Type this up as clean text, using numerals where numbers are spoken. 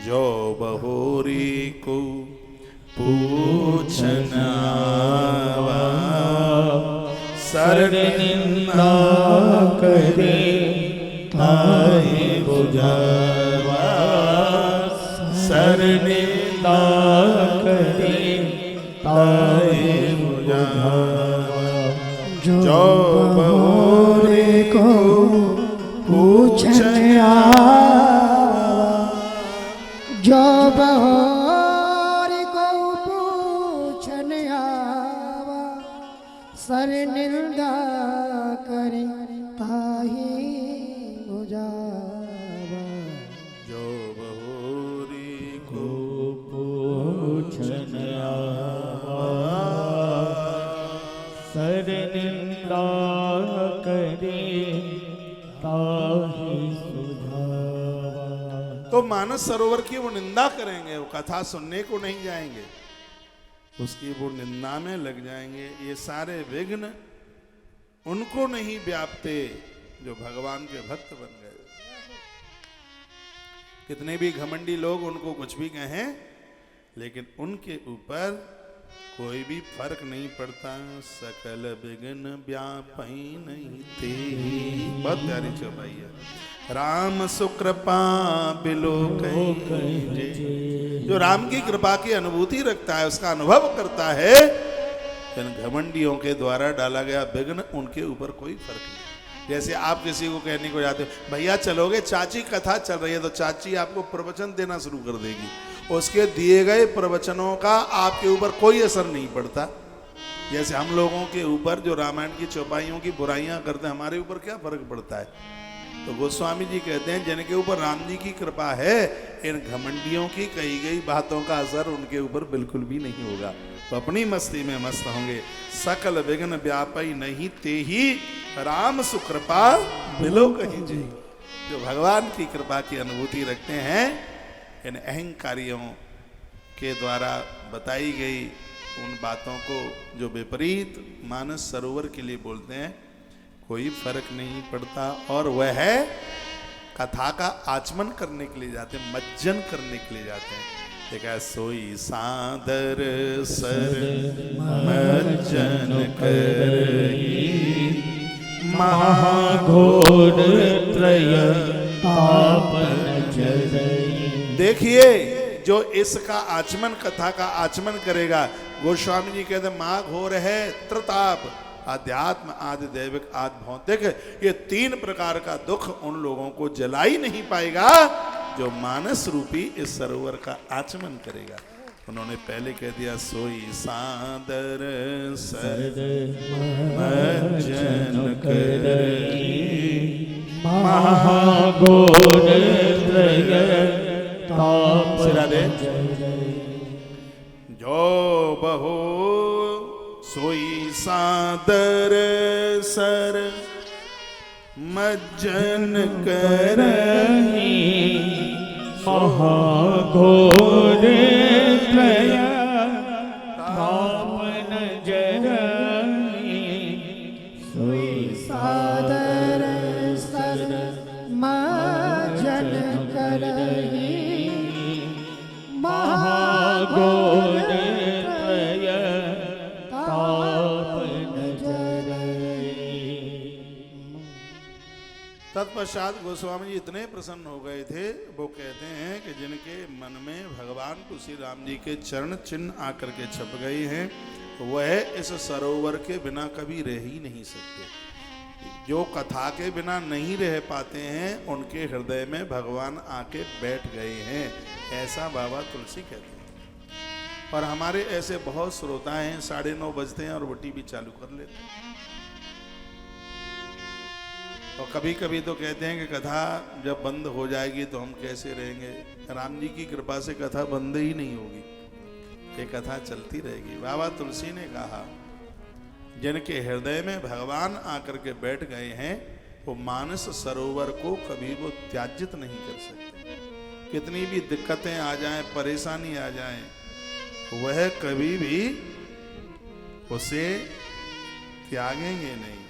जो बहोरी को पूछना सर निंदा करे ताहि बुझावा सर निंदा करे ताहि बुझावा जो बहोरी को पूछना जो बहोरी को पूछने आवा सर निंदा करे ताहि बुझावा जो बहोरी को पूछने आवा सर निंदा करे ताहि सुझावा। तो मानस सरोवर की वो निंदा करेंगे, वो कथा सुनने को नहीं जाएंगे, उसकी वो निंदा में लग जाएंगे। ये सारे विघ्न उनको नहीं व्यापते जो भगवान के भक्त बन गए। कितने भी घमंडी लोग उनको कुछ भी कहें, लेकिन उनके ऊपर कोई भी फर्क नहीं पड़ता। सकल विघ्न व्यापई नहीं थे। बहुत प्यारी चौपाई है। राम सुकृपा बिलो कहीं, जो राम की कृपा की अनुभूति रखता है, उसका अनुभव करता है, इन घमंडियों के द्वारा डाला गया विघ्न उनके ऊपर कोई फर्क नहीं। जैसे आप किसी को कहने को जाते हो, भैया चलोगे, चाची कथा चल रही है, तो चाची आपको प्रवचन देना शुरू कर देगी। उसके दिए गए प्रवचनों का आपके ऊपर कोई असर नहीं पड़ता। जैसे हम लोगों के ऊपर जो रामायण की चौपाइयों की बुराइयां करते हैं, हमारे ऊपर क्या फर्क पड़ता है। तो गोस्वामी जी कहते हैं, जिनके ऊपर राम जी की कृपा है, इन घमंडियों की कही गई बातों का असर उनके ऊपर बिल्कुल भी नहीं होगा। तो अपनी मस्ती में मस्त होंगे। सकल विघ्न व्यापई नहीं ते ही राम सुकृपा बिलो कहीं जी। जो भगवान की कृपा की अनुभूति रखते हैं, इन अहंकारियों के द्वारा बताई गई उन बातों को जो विपरीत मानस सरोवर के लिए बोलते हैं, कोई फर्क नहीं पड़ता। और वह है कथा का आचमन करने के लिए जाते हैं, मज्जन करने के लिए जाते हैं। देखा, सोई सादर सर मज्जन करही महाघोर त्रय तापन जरई। देखिए, जो इसका आचमन, कथा का आचमन करेगा, गोस्वामी जी कहते महाघोर है त्रिताप, आध्यात्म, आदि दैविक, आदि भौतिक। ये तीन प्रकार का दुख उन लोगों को जला ही नहीं पाएगा जो मानस रूपी इस सरोवर का आचमन करेगा। उन्होंने पहले कह दिया, सोई सादर सर मज्जन करही महाघोर त्रय तापन जो बहो सोई सादर सर मज्जन करही महाघोर त्रय तापन जरई। सोई सादर सर मज्जन करही महाघोर त्रय तापन जरई। तत्पश्चात गोस्वामी जी इतने प्रसन्न हो गए थे, वो कहते हैं कि जिनके मन में भगवान को श्री राम जी के चरण चिन्ह आकर के छप गए हैं, वह इस सरोवर के बिना कभी रह ही नहीं सकते। जो कथा के बिना नहीं रह पाते हैं, उनके हृदय में भगवान आके बैठ गए हैं, ऐसा बाबा तुलसी कहते हैं। और हमारे ऐसे बहुत श्रोता हैं, 9:30 बजते हैं और वो टीवी चालू कर लेते हैं। और कभी कभी तो कहते हैं कि कथा जब बंद हो जाएगी तो हम कैसे रहेंगे। राम जी की कृपा से कथा बंद ही नहीं होगी, ये कथा चलती रहेगी। बाबा तुलसी ने कहा, जिनके हृदय में भगवान आकर के बैठ गए हैं, वो मानस सरोवर को कभी वो त्याजित नहीं कर सकते। कितनी भी दिक्कतें आ जाएं, परेशानी आ जाएं, वह कभी भी उसे त्यागेंगे नहीं।